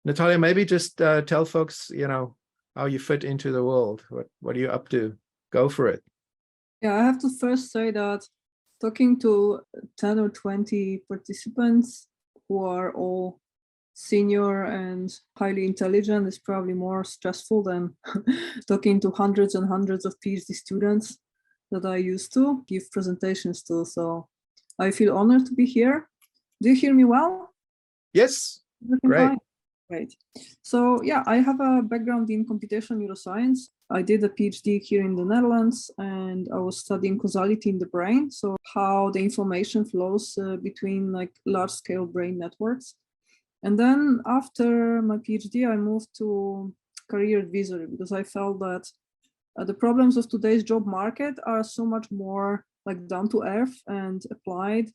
Natalia, maybe just tell folks, how you fit into the world. What are you up to? Go for it. Yeah, I have to first say that talking to 10 or 20 participants who are all senior and highly intelligent is probably more stressful than talking to hundreds and hundreds of PhD students that I used to give presentations to. So I feel honored to be here. Do you hear me well? Yes, great. Great. So yeah, I have a background in computational neuroscience. I did a PhD here in the Netherlands, and I was studying causality in the brain. So how the information flows between like large-scale brain networks. And then after my PhD, I moved to career advisory because I felt that the problems of today's job market are so much more like down to earth and applied.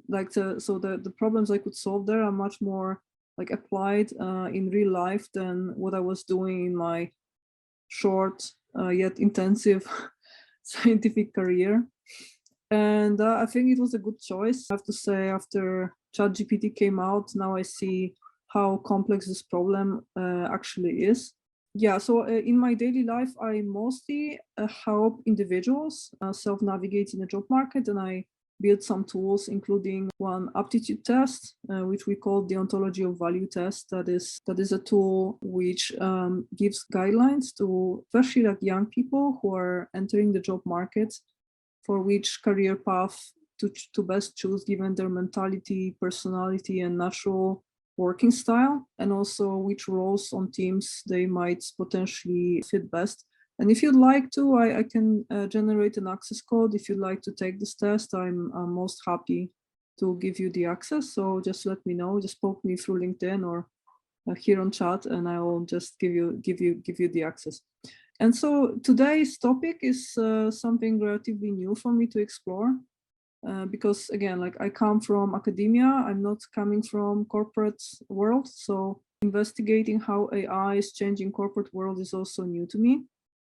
Like the problems I could solve there are much more like applied in real life than what I was doing in my short yet intensive scientific career. And I think it was a good choice. I have to say, after ChatGPT came out, now I see how complex this problem actually is. Yeah, so in my daily life, I mostly help individuals self-navigate in the job market, and I build some tools, including one aptitude test, which we call the Ontology of Value test. That is a tool which gives guidelines to especially like young people who are entering the job market for which career path to best choose given their mentality, personality, and natural working style, and also which roles on teams they might potentially fit best. And if you'd like to, I can generate an access code. If you'd like to take this test, I'm most happy to give you the access. So just let me know, just poke me through LinkedIn or here on chat, and I will just give you the access. And so today's topic is something relatively new for me to explore. Because again, like I come from academia, I'm not coming from corporate world. So investigating how AI is changing corporate world is also new to me.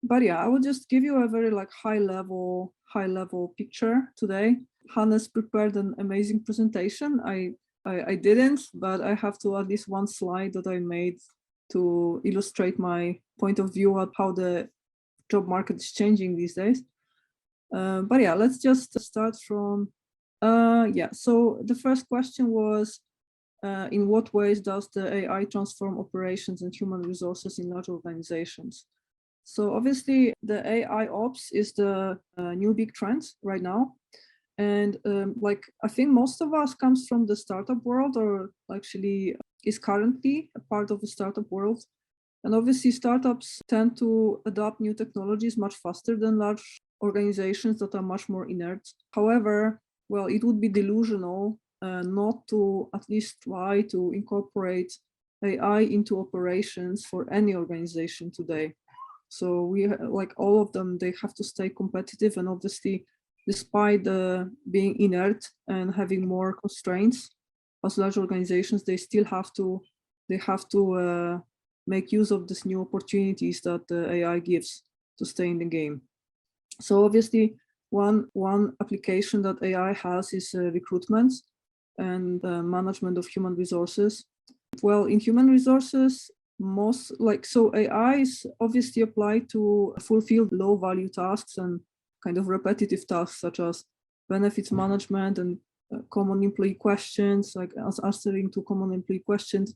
But yeah, I will just give you a very like high level picture today. Hannes prepared an amazing presentation. I didn't, but I have to at least one slide that I made to illustrate my point of view at how the job market is changing these days. But yeah, let's just start from, so the first question was, in what ways does the AI transform operations and human resources in large organizations? So obviously the AI ops is the new big trend right now. And like, I think most of us comes from the startup world, or actually is currently a part of the startup world. And obviously startups tend to adopt new technologies much faster than large organizations that are much more inert. However, well, it would be delusional not to at least try to incorporate AI into operations for any organization today. So we like all of them, they have to stay competitive, and obviously, despite being inert and having more constraints as large organizations, they still have to make use of these new opportunities that the AI gives to stay in the game. So obviously, one application that AI has is recruitment and management of human resources. Well, in human resources, AI is obviously applied to fulfill low value tasks and kind of repetitive tasks such as benefits management and common employee questions, like answering to common employee questions,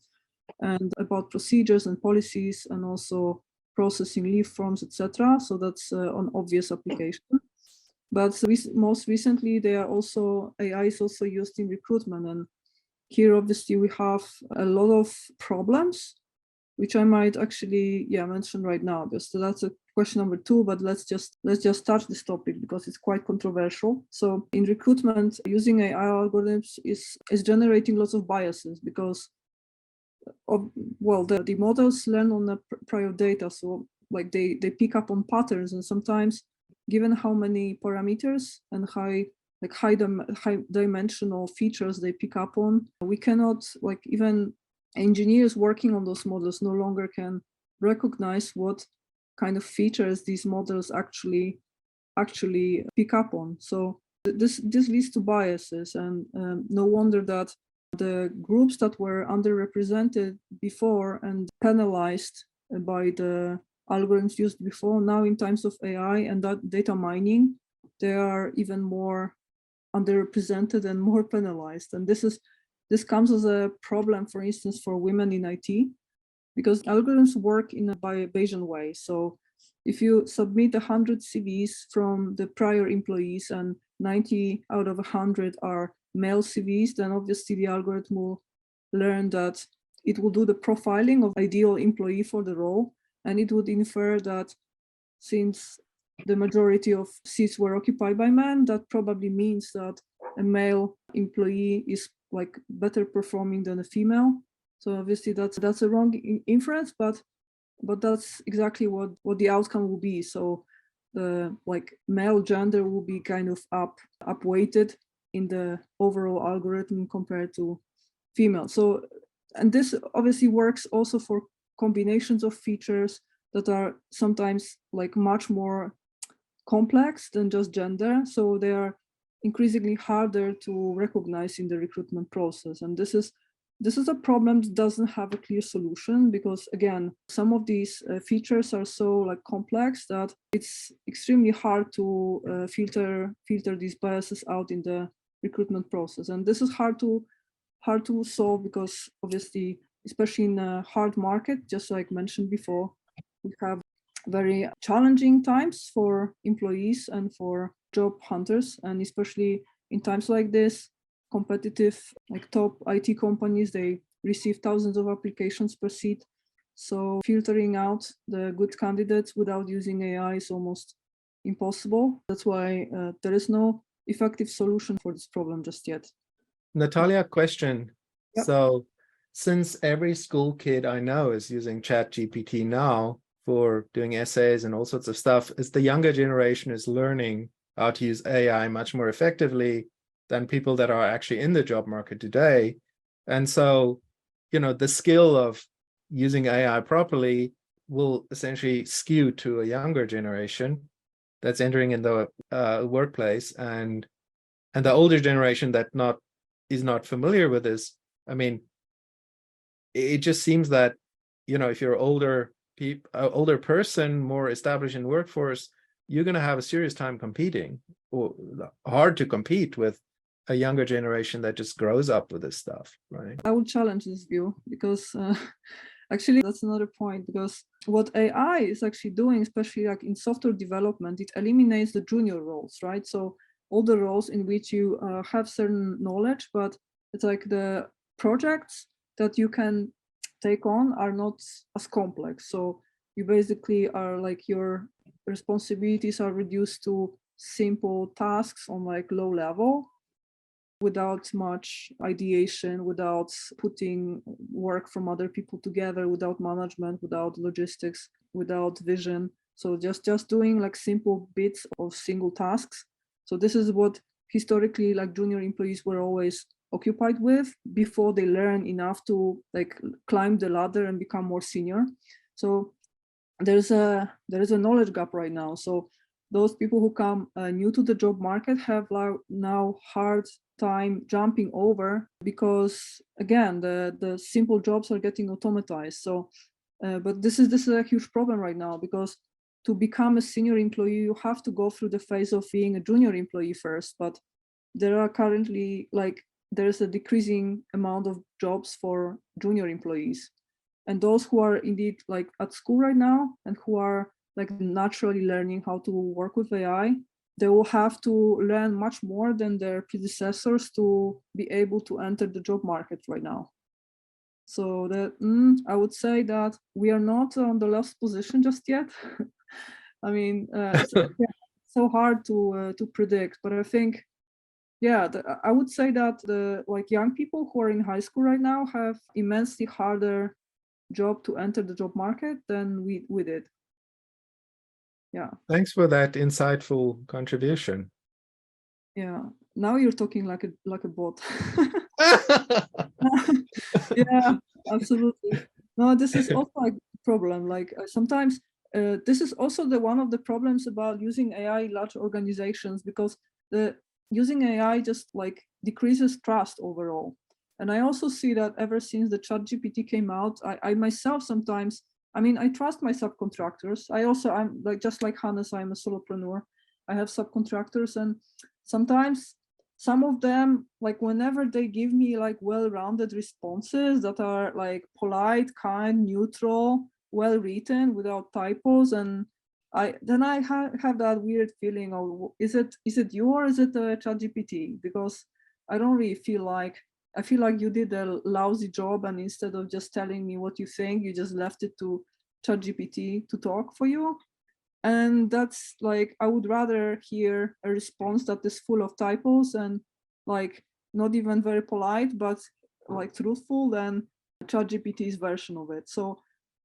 and about procedures and policies, and also processing leave forms, etc. So that's an obvious application. But most recently, AI is also used in recruitment, and here obviously we have a lot of problems, which I might actually mention right now. So that's a question number 2, but let's just start this topic because it's quite controversial. So in recruitment, using AI algorithms is generating lots of biases because the models learn on the prior data, so like they pick up on patterns, and sometimes given how many parameters and high dimensional features they pick up on, we cannot, like, even engineers working on those models no longer can recognize what kind of features these models actually pick up on. So this leads to biases, and no wonder that The groups that were underrepresented before and penalized by the algorithms used before, now in times of AI and that data mining, they are even more underrepresented and more penalized. And this comes as a problem, for instance, for women in IT, because algorithms work in a Bayesian way. So if you submit 100 CVs from the prior employees and 90 out of 100 are male CVs, then obviously the algorithm will learn that it will do the profiling of ideal employee for the role, and it would infer that since the majority of seats were occupied by men, that probably means that a male employee is like better performing than a female. So obviously that's a wrong inference, but that's exactly what the outcome will be. So the like male gender will be kind of upweighted in the overall algorithm compared to female. So, and this obviously works also for combinations of features that are sometimes like much more complex than just gender. So they are increasingly harder to recognize in the recruitment process. And this is a problem that doesn't have a clear solution, because again, some of these features are so like complex that it's extremely hard to filter these biases out in the recruitment process. And this is hard to solve because obviously, especially in a hard market, just like mentioned before, we have very challenging times for employees and for job hunters. And especially in times like this, competitive, like top IT companies, they receive thousands of applications per seat. So filtering out the good candidates without using AI is almost impossible. That's why there is no effective solution for this problem just yet. Natalia, question. Yep. So since every school kid I know is using ChatGPT now for doing essays and all sorts of stuff, as the younger generation is learning how to use AI much more effectively than people that are actually in the job market today. And so, the skill of using AI properly will essentially skew to a younger generation that's entering in the workplace, and the older generation that is not familiar with this. I mean, it just seems that, if you're older person, more established in the workforce, you're going to have a serious time competing, or hard to compete with a younger generation that just grows up with this stuff, right? I would challenge this view, because actually that's another point, because what AI is actually doing, especially like in software development, it eliminates the junior roles, right? So all the roles in which you have certain knowledge, but it's like the projects that you can take on are not as complex. So you basically are like, your responsibilities are reduced to simple tasks on like low level, without much ideation, without putting work from other people together, without management, without logistics, without vision. So just doing like simple bits of single tasks. So this is what historically like junior employees were always occupied with before they learn enough to like climb the ladder and become more senior. So there is a knowledge gap right now. So those people who come new to the job market have now hard time jumping over, because again, the simple jobs are getting automatized. So but this is a huge problem right now, because to become a senior employee, you have to go through the phase of being a junior employee first. But there are currently there's a decreasing amount of jobs for junior employees, and those who are indeed like at school right now and who are like naturally learning how to work with AI, they will have to learn much more than their predecessors to be able to enter the job market right now. So that I would say that we are not on the last position just yet. I mean, it's so hard to predict, but I think, yeah, I would say that the young people who are in high school right now have immensely harder job to enter the job market than we did. Yeah. Thanks for that insightful contribution. Yeah. Now you're talking like a bot. Yeah, absolutely. No, this is also a problem. Like sometimes this is also one of the problems about using AI in large organizations, because using AI just like decreases trust overall. And I also see that ever since the ChatGPT came out, I myself sometimes, I mean, I trust my subcontractors. I'm like, just like Hannes, I'm a solopreneur. I have subcontractors, and sometimes some of them, like whenever they give me like well-rounded responses that are like polite, kind, neutral, well written, without typos, and I have that weird feeling of, is it you or is it ChatGPT? Because I don't really feel like, I feel like you did a lousy job, and instead of just telling me what you think, you just left it to ChatGPT to talk for you. And that's like, I would rather hear a response that is full of typos and like not even very polite, but like truthful, than ChatGPT's version of it. So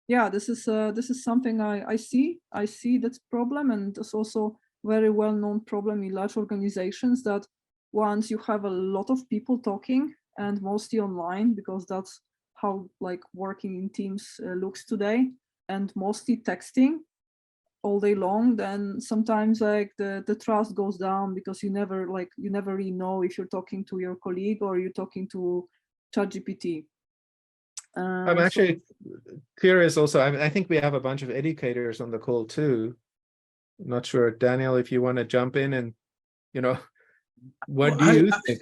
yeah, this is something I see that's problem, and it's also very well-known problem in large organizations, that once you have a lot of people talking, and mostly online, because that's how like working in teams looks today, and mostly texting all day long, then sometimes like the trust goes down, because you never really know if you're talking to your colleague or you're talking to ChatGPT. I'm actually curious also. I think we have a bunch of educators on the call too. I'm not sure, Daniel, if you want to jump in and, what do you think?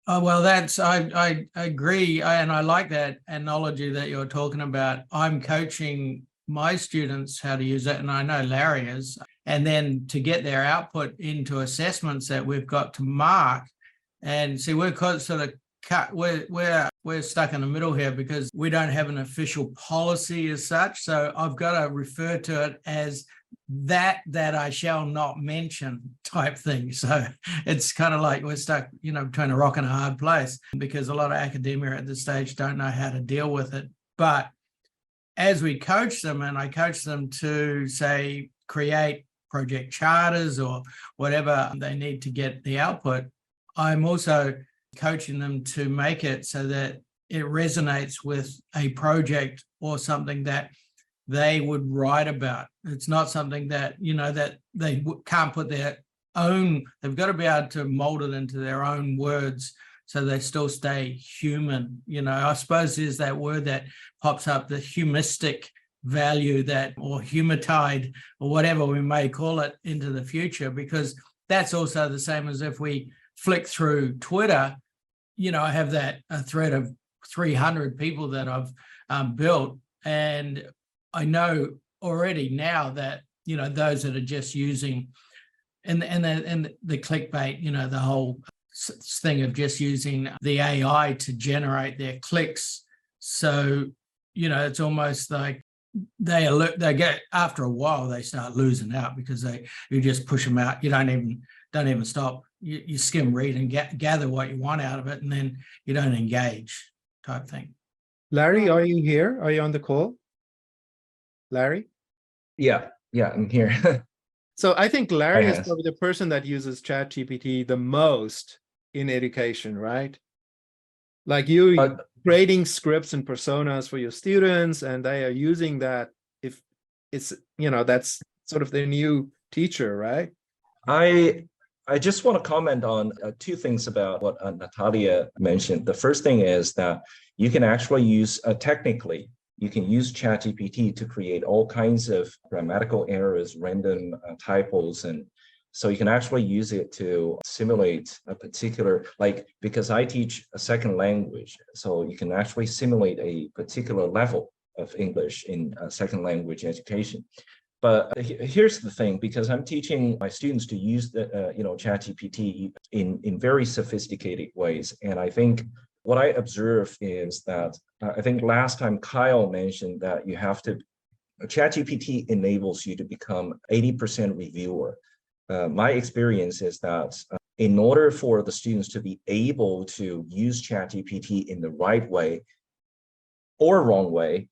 Well, I agree, and I like that analogy that you're talking about. I'm coaching my students how to use it, and I know Larry is, and then to get their output into assessments that we've got to mark. And see, we're sort of we're stuck in the middle here, because we don't have an official policy as such. So I've got to refer to it as that I shall not mention type thing. So it's kind of like we're stuck, between a rock and a hard place, because a lot of academia at this stage don't know how to deal with it. But as we coach them, and I coach them to, say, create project charters or whatever they need to get the output, I'm also coaching them to make it so that it resonates with a project or something that they would write about. It's not something that, that they can't put their own, they've got to be able to mold it into their own words so they still stay human. I suppose there's that word that pops up, the humistic value, that, or humitide, or whatever we may call it, into the future, because that's also the same as if we flick through Twitter. I have that a thread of 300 people that I've built, and I know already now that those that are just using and the clickbait, the whole thing of just using the AI to generate their clicks. So it's almost like they get, after a while they start losing out, because you just push them out. You don't even stop. You skim read and gather what you want out of it, and then you don't engage, type thing. Larry, are you here? Are you on the call? Larry? Yeah, I'm here. So I think Larry is probably the person that uses ChatGPT the most in education, right? Like you creating scripts and personas for your students, and they are using that. If it's, that's sort of their new teacher, right? I just want to comment on two things about what Natalia mentioned. The first thing is that you can actually use, technically, you can use ChatGPT to create all kinds of grammatical errors, random typos, and so you can actually use it to simulate a particular, because I teach a second language, so you can actually simulate a particular level of English in second language education. But here's the thing, because I'm teaching my students to use the ChatGPT in very sophisticated ways, and I think what I observe is that I think last time Kyle mentioned that ChatGPT enables you to become 80% reviewer. My experience is that in order for the students to be able to use ChatGPT in the right way or wrong way,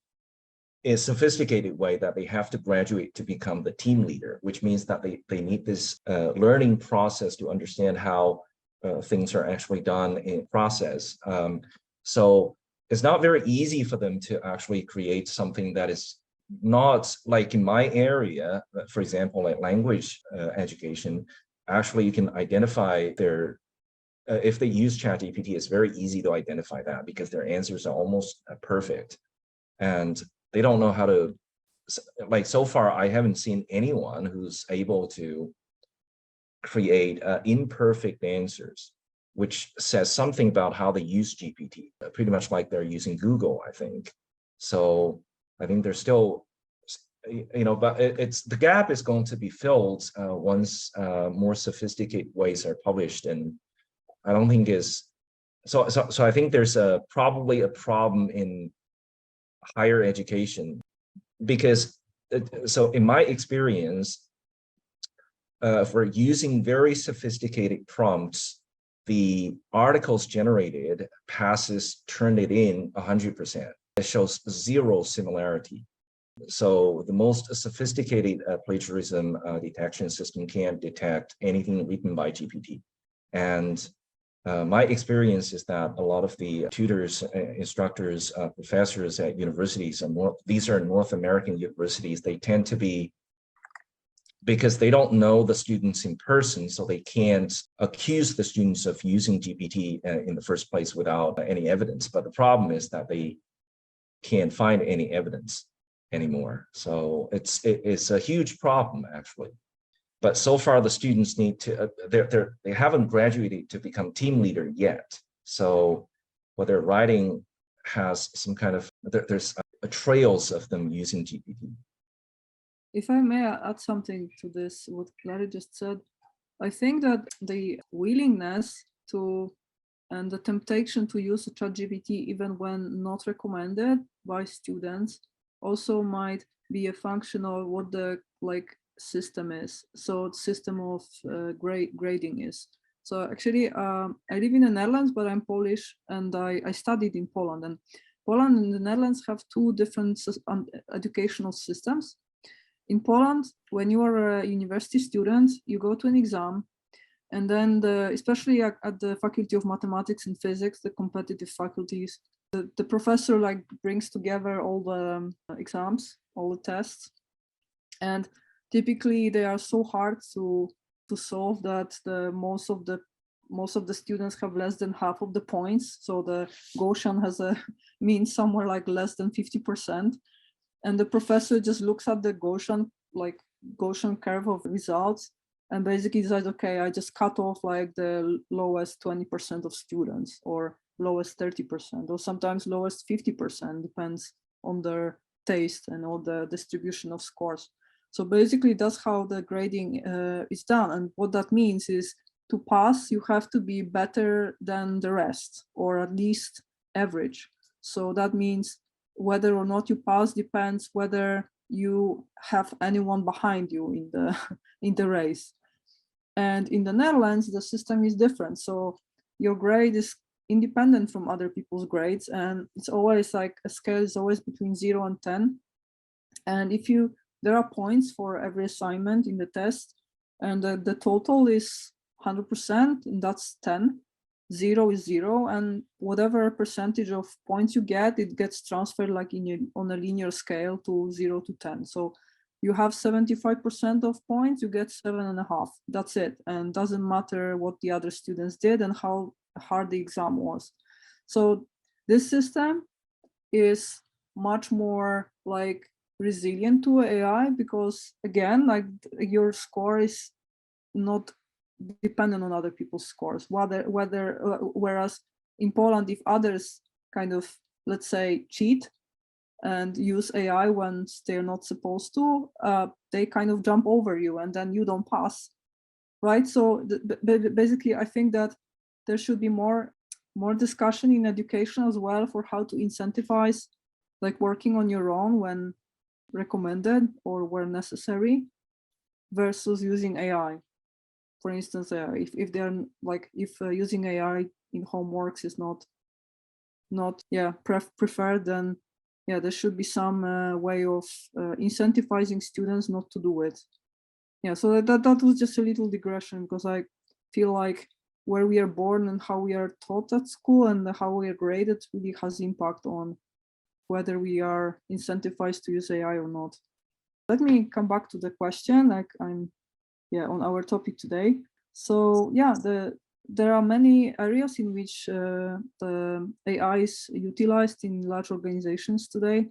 in a sophisticated way, that they have to graduate to become the team leader, which means that they need this learning process to understand how things are actually done in process. So it's not very easy for them to actually create something that is not like in my area, for example, like language education. Actually, you can identify their if they use ChatGPT, it's very easy to identify that because their answers are almost perfect. And they don't know how to, like, so far, I haven't seen anyone who's able to create imperfect answers, which says something about how they use GPT, pretty much like they're using Google, I think. So I think there's still, but the gap is going to be filled once more sophisticated ways are published. And I don't think so I think there's probably a problem in higher education because, so in my experience, for using very sophisticated prompts, the articles generated turned it in 100%. It shows zero similarity. So the most sophisticated plagiarism detection system can't detect anything written by GPT. And my experience is that a lot of the tutors, instructors, professors at universities, these are North American universities, they tend to be, because they don't know the students in person, so they can't accuse the students of using GPT in the first place without any evidence. But the problem is that they can't find any evidence anymore. So it's a huge problem, actually. But so far, the students need to, they haven't graduated to become team leader yet. So what they're writing has some kind of, there's trails of them using GPT. If I may add something to this, what Clary just said, I think that the willingness to and the temptation to use ChatGPT even when not recommended by students also might be a function of what the system is. So the system of grading is. So actually, I live in the Netherlands, but I'm Polish and I studied in Poland. And Poland and the Netherlands have two different educational systems. In Poland, when you are a university student, you go to an exam, and then especially at the Faculty of Mathematics and Physics, the competitive faculties, the professor brings together all the exams, all the tests, and typically they are so hard to solve that most of the students have less than half of the points. So the Gaussian has a mean somewhere like less than 50%. And the professor just looks at the Gaussian curve of results and basically decides, okay, I just cut off the lowest 20% of students or lowest 30% or sometimes lowest 50%, depends on their taste and all the distribution of scores. So basically that's how the grading is done. And what that means is to pass, you have to be better than the rest or at least average. So that means whether or not you pass depends whether you have anyone behind you in the race. And in the Netherlands, the system is different. So your grade is independent from other people's grades, and it's always a scale is always between 0 and 10. And there are points for every assignment in the test, and the total is 100%, and that's 10. 0 is 0, and whatever percentage of points you get, it gets transferred on a linear scale to 0 to 10. So you have 75% of points, you get 7.5. That's it, and doesn't matter what the other students did and how hard the exam was. So this system is much more resilient to AI because, again, your score is not dependent on other people's scores. Whereas in Poland, if others kind of, let's say, cheat and use AI when they're not supposed to, they kind of jump over you and then you don't pass, right? So basically, I think that there should be more discussion in education as well for how to incentivize working on your own when recommended or where necessary versus using AI. For instance, if they're if using AI in homeworks is not preferred, then there should be some way of incentivizing students not to do it. So that was just a little digression because I feel like where we are born and how we are taught at school and how we are graded really has impact on whether we are incentivized to use AI or not. Let me come back to the question. I'm on our topic today. So there are many areas in which the AI is utilized in large organizations today.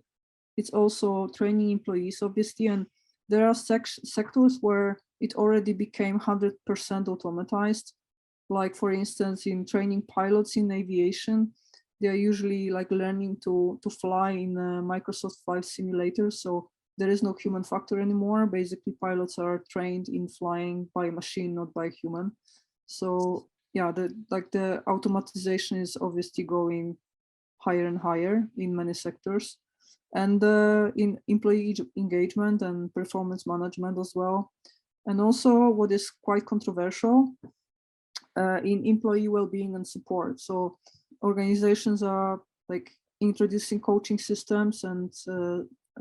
It's also training employees, obviously, and there are sectors where it already became 100% automatized. Like, for instance, in training pilots in aviation, they are usually like learning to fly in a Microsoft Flight Simulator. So there is no human factor anymore. Basically, pilots are trained in flying by a machine, not by a human. So yeah, the automatization is obviously going higher and higher in many sectors. And in employee engagement and performance management as well. And also what is quite controversial in employee well-being and support. So organizations are like introducing coaching systems and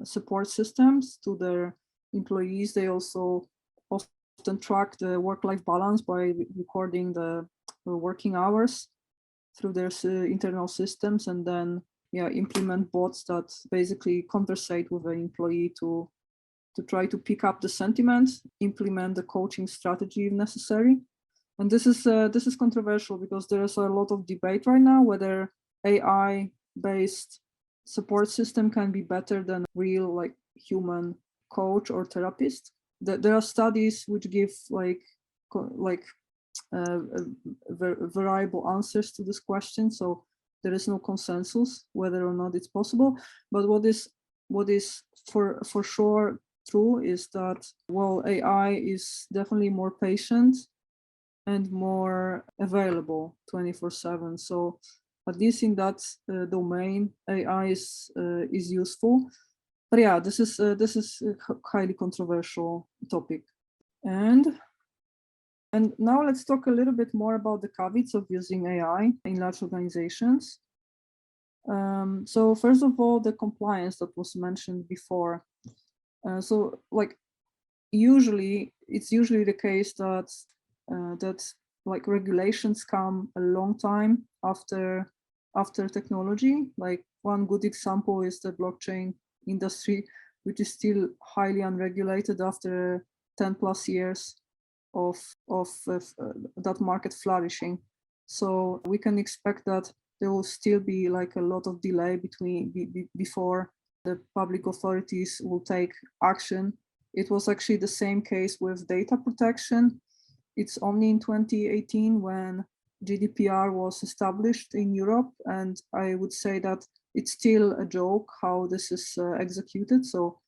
support systems to their employees. They also often track the work-life balance by recording the working hours through their internal systems, and then implement bots that basically conversate with an employee to try to pick up the sentiment, implement the coaching strategy if necessary. And this is controversial because there is a lot of debate right now whether AI-based support system can be better than real like human coach or therapist. There are studies which give variable answers to this question, so there is no consensus whether or not it's possible. But what is for sure true is that, well, AI is definitely more patient and more available 24/7. So at least in that domain, AI is useful. But yeah, this is a highly controversial topic. And now let's talk a little bit more about the caveats of using AI in large organizations. So first of all, the compliance that was mentioned before. So like it's usually the case that like regulations come a long time after technology. Like one good example is the blockchain industry, which is still highly unregulated after 10 plus years of that market flourishing. So we can expect that there will still be like a lot of delay before the public authorities will take action. It was actually the same case with data protection. It's only in 2018 when GDPR was established in Europe, and I would say that it's still a joke how this is executed. So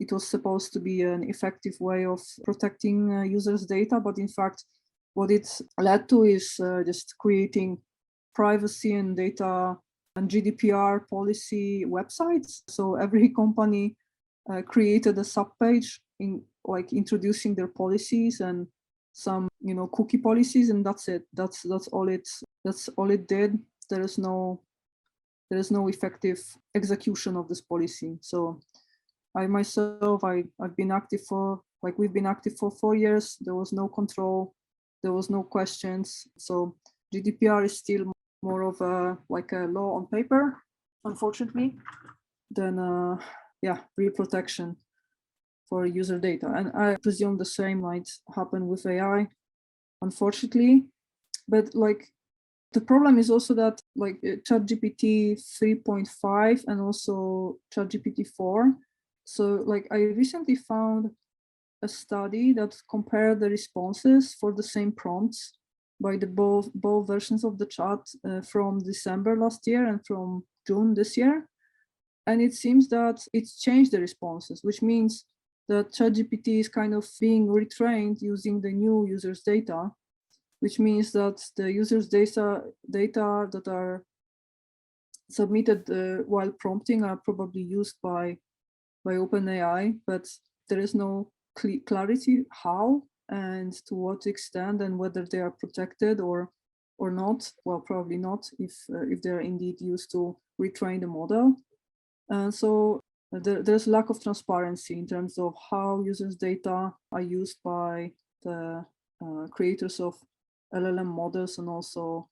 it was supposed to be an effective way of protecting users' data, but in fact, what it led to is just creating privacy and data and GDPR policy websites. So every company created a subpage in like introducing their policies and some cookie policies, and that's it. That's all it did. There is no effective execution of this policy. So I myself, I've been active for, like, we've been active for 4 years. There was no control, there was no questions. So GDPR is still more of a law on paper, unfortunately, than real protection for user data. And I presume the same might happen with AI, unfortunately. But like, the problem is also that like ChatGPT 3.5 and also ChatGPT 4. So like I recently found a study that compared the responses for the same prompts by the both versions of the chat from December last year and from June this year. And it seems that it's changed the responses, which means that ChatGPT is kind of being retrained using the new users' data, which means that the users' data that are submitted while prompting are probably used by OpenAI, but there is no clarity how and to what extent and whether they are protected or not. Well, probably not if they're indeed used to retrain the model. And so there's lack of transparency in terms of how users' data are used by the creators of LLM models. And also,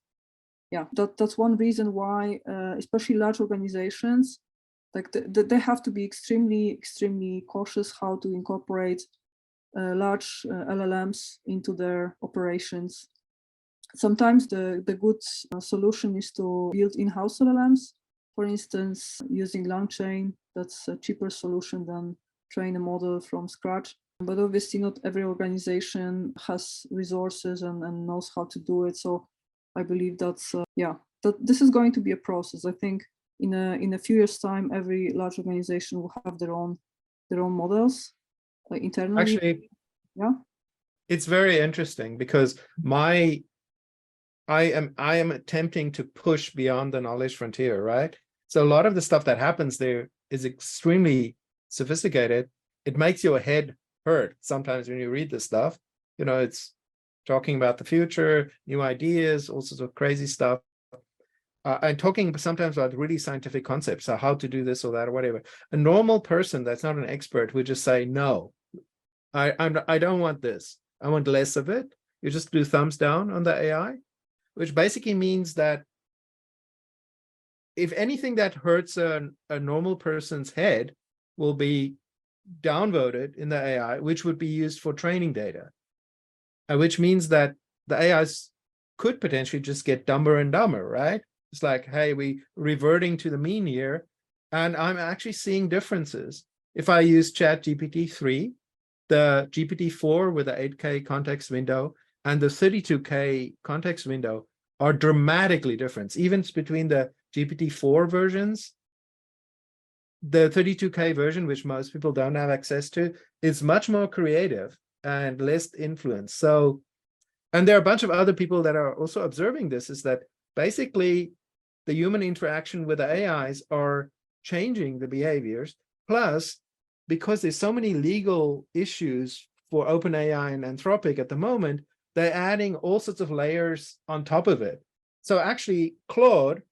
that's one reason why, especially large organizations, like they have to be extremely cautious how to incorporate large LLMs into their operations. sometimes the good solution is to build in-house LLMs. For instance, using LangChain, that's a cheaper solution than train a model from scratch. But obviously not every organization has resources and knows how to do it. So I believe that's, that this is going to be a process. I think in a few years' time, every large organization will have their own models internally. Actually, yeah, it's very interesting because I am attempting to push beyond the knowledge frontier, right? So a lot of the stuff that happens there is extremely sophisticated. It makes your head hurt sometimes when you read this stuff. You know, it's talking about the future, new ideas, all sorts of crazy stuff. And talking sometimes about really scientific concepts, so how to do this or that or whatever. A normal person that's not an expert would just say, no, I don't want this. I want less of it. You just do thumbs down on the AI, which basically means that if anything that hurts a normal person's head will be downvoted in the AI, which would be used for training data, which means that the AIs could potentially just get dumber and dumber, right? It's like, hey, we reverting to the mean here, and I'm actually seeing differences. If I use ChatGPT 3, the GPT-4 with the 8K context window and the 32K context window are dramatically different. Even between the GPT-4 versions, the 32K version, which most people don't have access to, is much more creative and less influenced. So, and there are a bunch of other people that are also observing this, is that basically the human interaction with the AIs are changing the behaviors. Plus, because there's so many legal issues for OpenAI and Anthropic at the moment, they're adding all sorts of layers on top of it. So actually, Claude,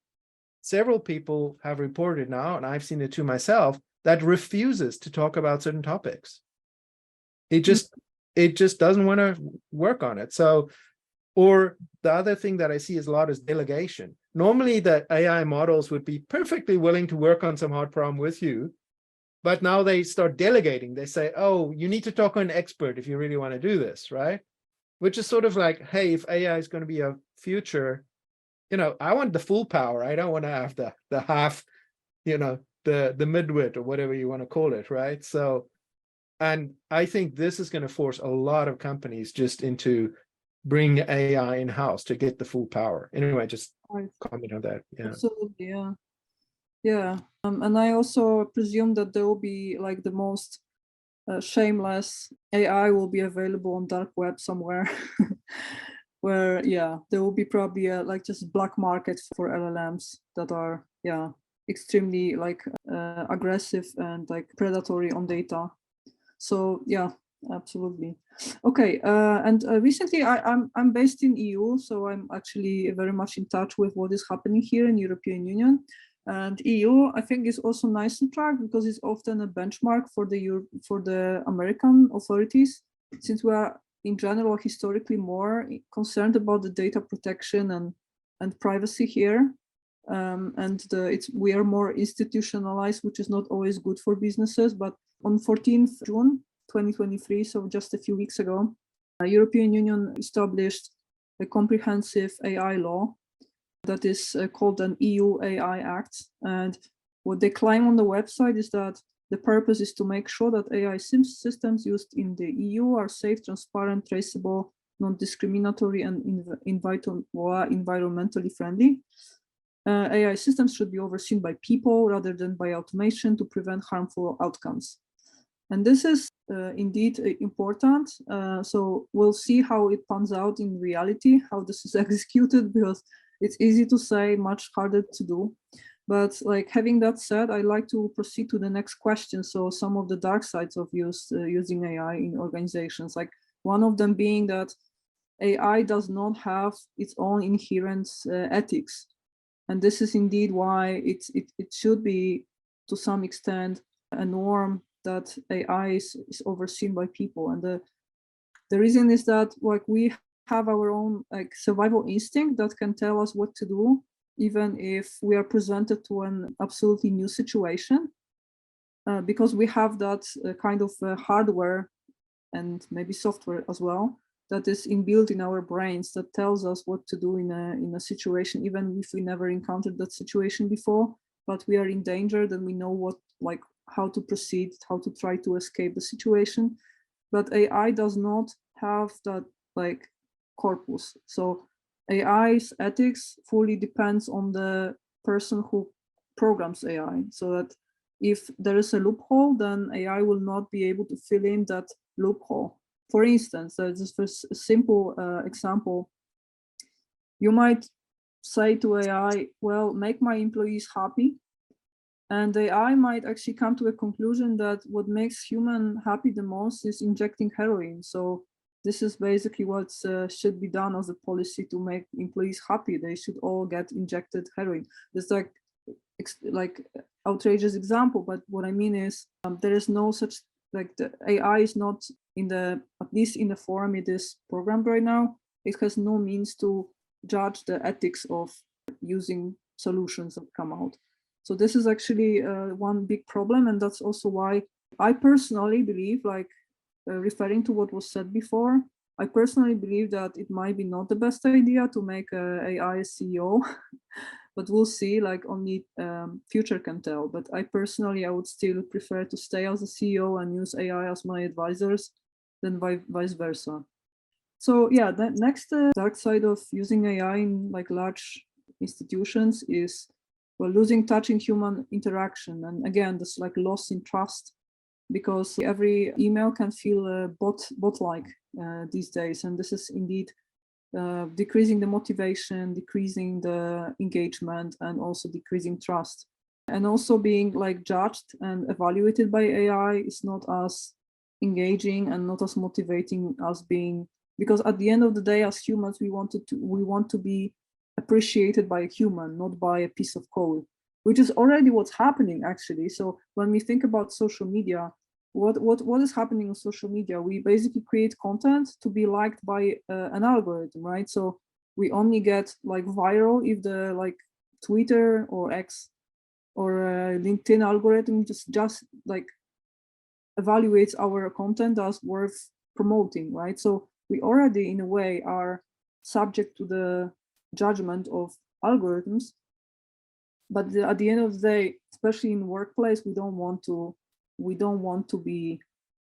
several people have reported now, and I've seen it too myself, that refuses to talk about certain topics. It just doesn't want to work on it. So, or the other thing that I see is a lot is delegation. Normally the AI models would be perfectly willing to work on some hard problem with you, but now they start delegating. They say, oh, you need to talk to an expert if you really want to do this, right? Which is sort of like, hey, if AI is going to be a future, you know, I want the full power. I don't want to have the half, you know, the midwit or whatever you want to call it, right? So, and I think this is going to force a lot of companies just into bring AI in-house to get the full power. Anyway, just comment on that. Yeah. Absolutely, yeah. Yeah, and I also presume that there will be like the most shameless AI will be available on dark web somewhere, where there will be probably like just black market for LLMs that are extremely like aggressive and like predatory on data. So yeah, absolutely. Okay, and recently I'm based in EU, so I'm actually very much in touch with what is happening here in European Union. And EU, I think, is also nice to track because it's often a benchmark for the American authorities, since we are in general historically more concerned about the data protection and privacy here, and we are more institutionalized, which is not always good for businesses. But on 14th June 2023, so just a few weeks ago, the European Union established a comprehensive AI law that is called an EU AI Act. And what they claim on the website is that the purpose is to make sure that AI systems used in the EU are safe, transparent, traceable, non-discriminatory, and environmentally friendly. AI systems should be overseen by people rather than by automation to prevent harmful outcomes. And this is indeed important. So we'll see how it pans out in reality, how this is executed, because it's easy to say, much harder to do. But like having that said, I'd like to proceed to the next question. So some of the dark sides of using AI in organizations, like one of them being that AI does not have its own inherent ethics. And this is indeed why it should be, to some extent, a norm that AI is overseen by people. And the reason is that like we have our own like survival instinct that can tell us what to do, even if we are presented to an absolutely new situation, because we have that kind of hardware and maybe software as well that is inbuilt in our brains that tells us what to do in a situation, even if we never encountered that situation before, but we are in danger, then we know how to proceed, how to try to escape the situation. But AI does not have that corpus. So AI's ethics fully depends on the person who programs AI, so that if there is a loophole, then AI will not be able to fill in that loophole. For instance, just for a simple example, you might say to AI, well, make my employees happy. And AI might actually come to a conclusion that what makes human happy the most is injecting heroin. So this is basically what should be done as a policy to make employees happy. They should all get injected heroin. It's like outrageous example, but what I mean is there is no such, the AI is not at least in the form it is programmed right now, it has no means to judge the ethics of using solutions that come out. So this is actually one big problem, and that's also why I personally believe, referring to what was said before, I personally believe that it might be not the best idea to make AI a CEO, but we'll see, only future can tell. But I would still prefer to stay as a CEO and use AI as my advisors than vice versa. So yeah, the next dark side of using AI in large institutions is, well, losing touch in human interaction. And again, this loss in trust, because every email can feel bot-like these days. And this is indeed decreasing the motivation, decreasing the engagement, and also decreasing trust. And also being judged and evaluated by AI is not as engaging and not as motivating as being, because at the end of the day, as humans, we want to be appreciated by a human, not by a piece of code, which is already what's happening actually. So when we think about social media, what is happening on social media? We basically create content to be liked by an algorithm, right? So we only get viral if the Twitter or X or LinkedIn algorithm just evaluates our content as worth promoting, right? So we already in a way are subject to the judgment of algorithms, but at the end of the day, especially in workplace, we don't want to be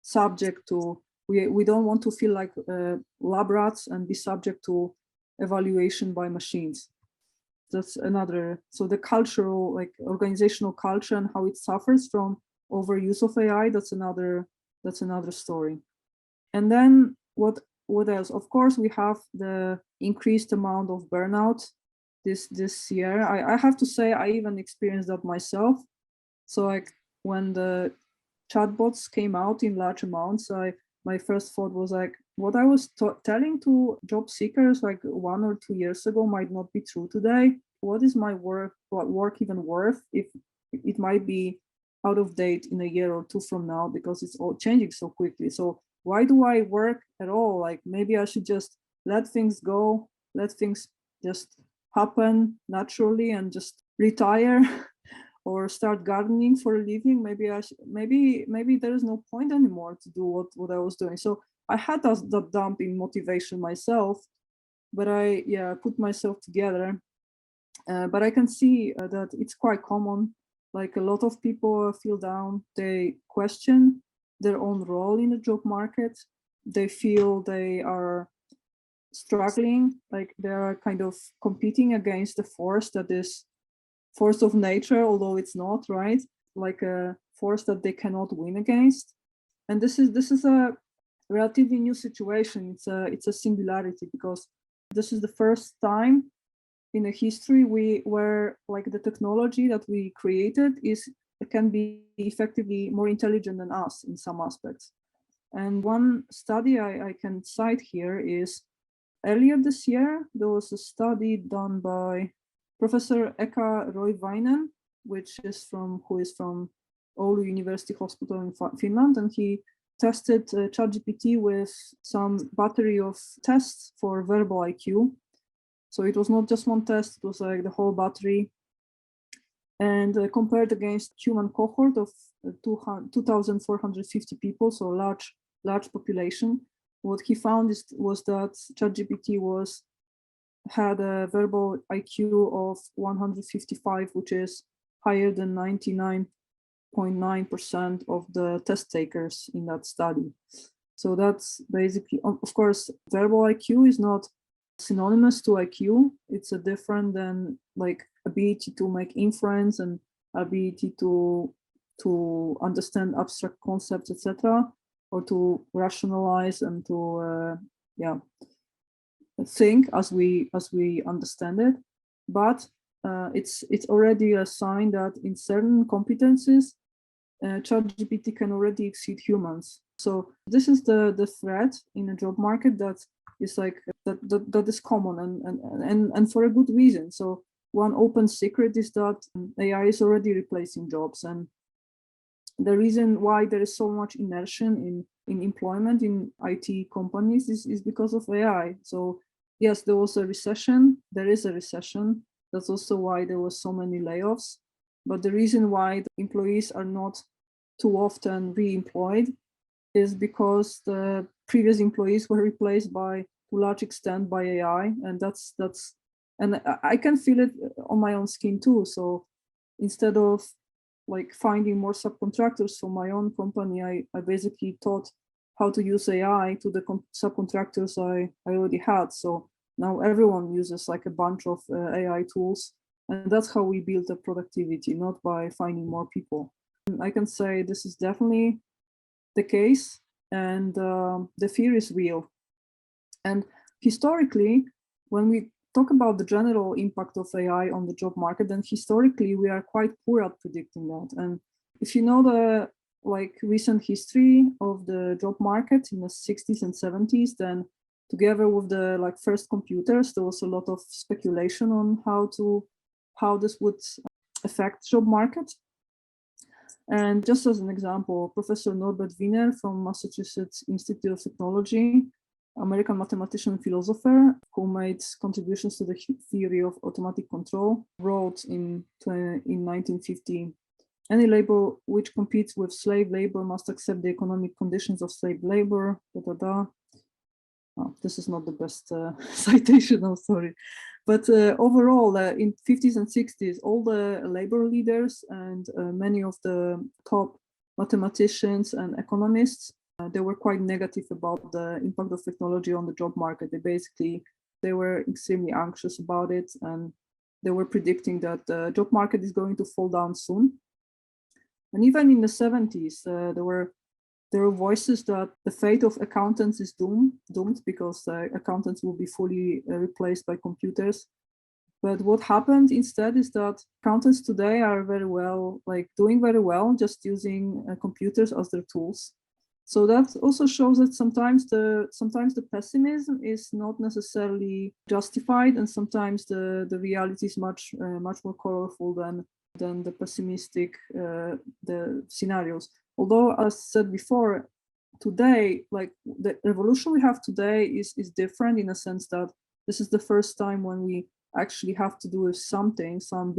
subject to, we don't want to feel like lab rats and be subject to evaluation by machines. That's another, so the cultural, organizational culture and how it suffers from overuse of AI, that's another story. And then what else? Of course, we have the increased amount of burnout this year. I have to say, I even experienced that myself. So when the chatbots came out in large amounts, my first thought was what I was telling to job seekers 1 or 2 years ago might not be true today. What is my work even worth if it might be out of date in a year or two from now, because it's all changing so quickly. So why do I work at all? Maybe I should just let things go, let things just happen naturally and just retire or start gardening for a living. Maybe there is no point anymore to do what I was doing. So I had that dump in motivation myself, but I put myself together. But I can see that it's quite common. A lot of people feel down. They question their own role in the job market. They feel they are struggling, they are kind of competing against the force that is force of nature, although it's not, right? A force that they cannot win against. And this is a relatively new situation. It's a singularity, because this is the first time in the history where the technology that we created can be effectively more intelligent than us in some aspects. And one study I can cite here is earlier this year, there was a study done by Professor Eka Roivainen, who is from Oulu University Hospital in Finland, and he tested ChatGPT with some battery of tests for verbal IQ. So it was not just one test, it was the whole battery, and compared against human cohort of 2,450 people, so large population. what he found was that ChatGPT had a verbal IQ of 155, which is higher than 99.9% of the test takers in that study. So that's basically, of course, verbal IQ is not synonymous to IQ. It's a different than like ability to make inference and ability to understand abstract concepts, etc., or to rationalize and to think as we understand it. But it's already a sign that in certain competencies, ChatGPT can already exceed humans. So this is the threat in the job market that is like that is common and for a good reason. So one open secret is that AI is already replacing jobs, and the reason why there is so much inertia in employment in IT companies is because of AI. So yes, there was a recession. There is a recession. That's also why there was so many layoffs. But the reason why the employees are not too often re-employed is because the previous employees were replaced to a large extent by AI, and and I can feel it on my own skin too. So instead of like finding more subcontractors for my own company, I basically taught how to use AI to the subcontractors I already had. So now everyone uses like a bunch of AI tools, and that's how we build the productivity, not by finding more people. And I can say this is definitely the case, and the fear is real. And historically, when we talk about the general impact of AI on the job market, then historically we are quite poor at predicting that. And if you know the like recent history of the job market in the 60s and 70s, then together with the like first computers, there was a lot of speculation on how this would affect job market. And just as an example, Professor Norbert Wiener from Massachusetts Institute of Technology, American mathematician and philosopher who made contributions to the theory of automatic control, wrote in 1950, any labor which competes with slave labor must accept the economic conditions of slave labor, Oh, this is not the best citation, I'm sorry. But overall, in 50s and 60s, all the labor leaders and many of the top mathematicians and economists, they were quite negative about the impact of technology on the job market. They were extremely anxious about it, and they were predicting that the job market is going to fall down soon. And even in the 70s, there were voices that the fate of accountants is doomed because accountants will be fully replaced by computers. But what happened instead is that accountants today are doing very well, just using computers as their tools. So that also shows that sometimes the pessimism is not necessarily justified, and sometimes the reality is much more colorful than the pessimistic the scenarios. Although, as said before, today, like the revolution we have today is different in a sense that this is the first time when we actually have to do with something, some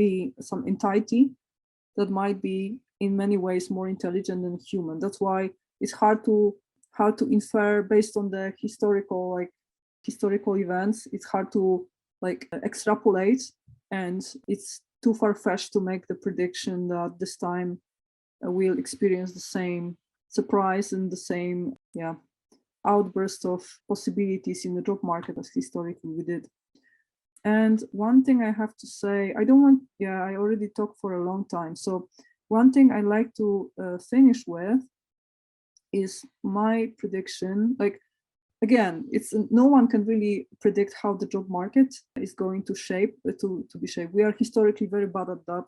entity that might be in many ways more intelligent than human. That's why it's hard to infer based on the historical events. It's hard to extrapolate, and it's too far-fetched to make the prediction that this time we'll experience the same surprise and the same outburst of possibilities in the job market as historically we did. And one thing I have to say, I already talked for a long time. So one thing I like to finish with is my prediction. Like, again, no one can really predict how the job market is going to be shaped. We are historically very bad at that.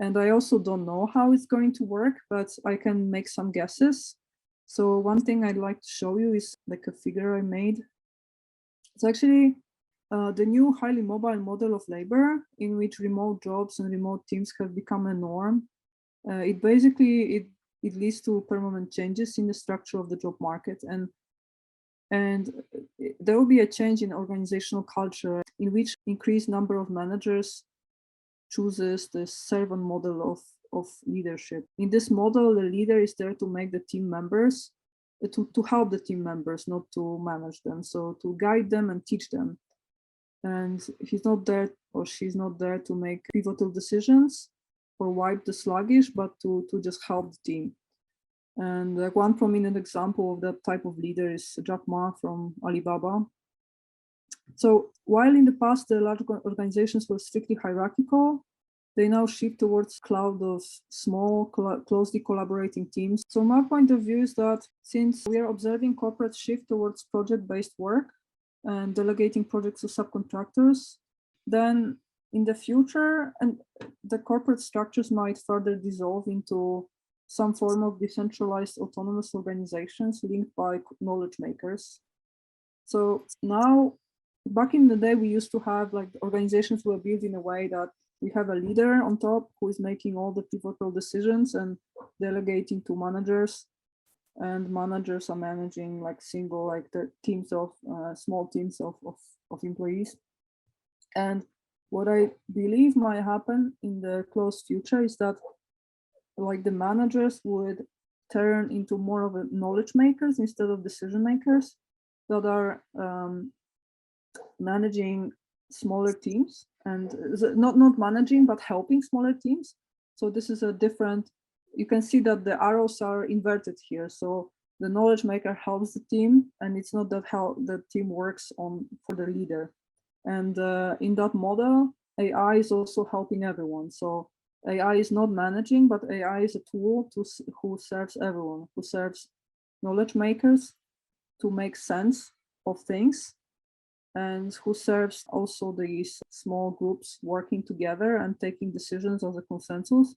And I also don't know how it's going to work, but I can make some guesses. So one thing I'd like to show you is like a figure I made. It's actually the new highly mobile model of labor in which remote jobs and remote teams have become a norm. It leads to permanent changes in the structure of the job market, and there will be a change in organizational culture in which increased number of managers chooses the servant model of leadership. In this model, the leader is there to make the team members to help the team members, not to manage them. So to guide them and teach them. And he's not there or she's not there to make pivotal decisions or wipe the sluggish, but to just help the team. And one prominent example of that type of leader is Jack Ma from Alibaba. So while in the past the large organizations were strictly hierarchical, they now shift towards cloud of small, closely collaborating teams. So my point of view is that since we are observing corporate shift towards project-based work and delegating projects to subcontractors, then in the future, and the corporate structures might further dissolve into some form of decentralized autonomous organizations linked by knowledge makers. So now, back in the day, we used to have like organizations were built in a way that we have a leader on top who is making all the pivotal decisions and delegating to managers, and managers are managing like the teams of small teams of employees. And what I believe might happen in the close future is that like the managers would turn into more of a knowledge makers instead of decision makers that are managing smaller teams, and not managing but helping smaller teams. So this is a different, you can see that the arrows are inverted here. So the knowledge maker helps the team, and it's not that how the team works on for the leader. And in that model, AI is also helping everyone. So AI is not managing, but AI is a tool who serves everyone, who serves knowledge makers to make sense of things, and who serves also these small groups working together and taking decisions as a consensus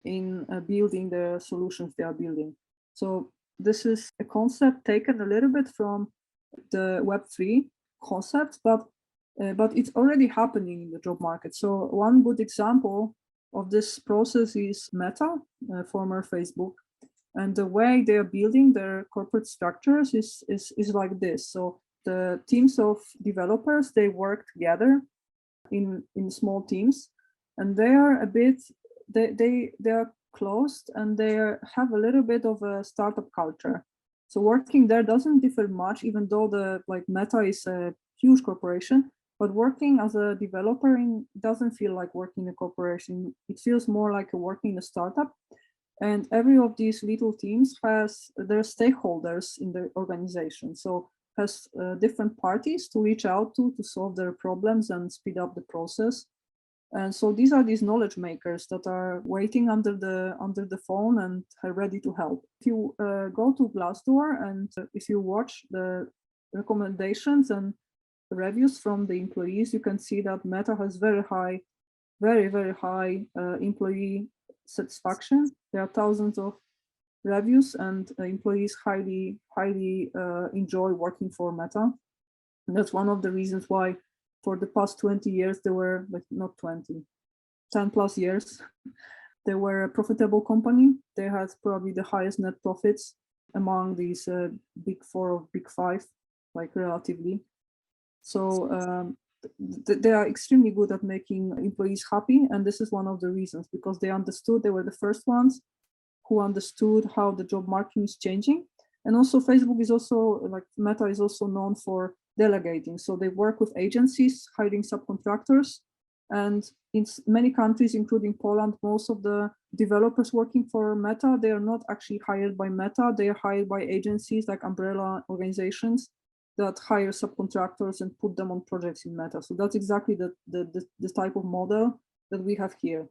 in building the solutions they are building. So this is a concept taken a little bit from the Web3 concept, but it's already happening in the job market. So one good example of this process is Meta, former Facebook, and the way they are building their corporate structures is like this. So the teams of developers, they work together in small teams, and they are a bit, they are closed, and they have a little bit of a startup culture. So working there doesn't differ much, even though the Meta is a huge corporation. But working as a developer doesn't feel like working in a corporation. It feels more like working in a startup. And every of these little teams has their stakeholders in the organization. So has different parties to reach out to solve their problems and speed up the process. And so these are these knowledge makers that are waiting under the phone and are ready to help. If you go to Glassdoor and if you watch the recommendations and reviews from the employees, you can see that Meta has very, very high employee satisfaction. There are thousands of reviews, and employees highly enjoy working for Meta. And that's one of the reasons why for the past 20 years, they were 10 plus years, they were a profitable company. They had probably the highest net profits among these big four or big five, relatively. So they are extremely good at making employees happy. And this is one of the reasons, because they understood, they were the first ones who understood how the job market is changing. And also Facebook is also, Meta is also known for delegating. So they work with agencies, hiring subcontractors. And in many countries, including Poland, most of the developers working for Meta, they are not actually hired by Meta. They are hired by agencies like umbrella organizations that hire subcontractors and put them on projects in Meta. So that's exactly the type of model that we have here.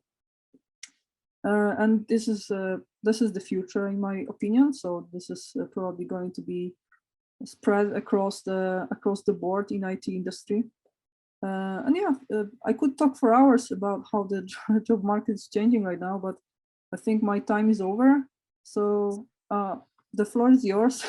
And this is the future, in my opinion. So this is probably going to be spread across the board in IT industry. And yeah, I could talk for hours about how the job market is changing right now, but I think my time is over. So the floor is yours.